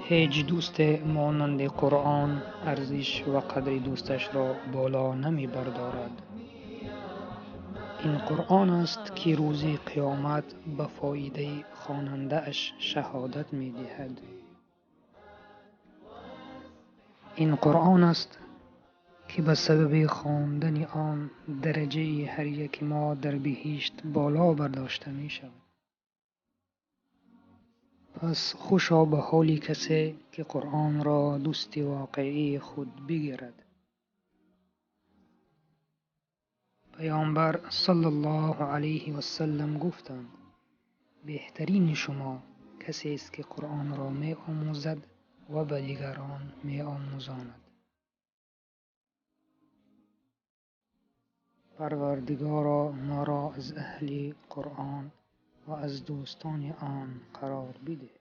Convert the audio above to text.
هیچ دوست مانند قرآن ارزش و قدر دوستش را بالا نمی بردارد. این قرآن است که روز قیامت به فایده خواننده اش شهادت می دهد. این قرآن است که به سبب خواندن آن درجه هر یک ما در بهشت بالا برداشته می شود. پس خوشا به حال کسی که قرآن را دوست واقعی خود بگیرد. پیامبر صلی الله علیه و سلم گفتند: بهترین شما کسی است که قرآن را می آموزد و به دیگران می آموزاند. پروردگارا ما را از اهل قرآن و از دوستان آن قرار بده.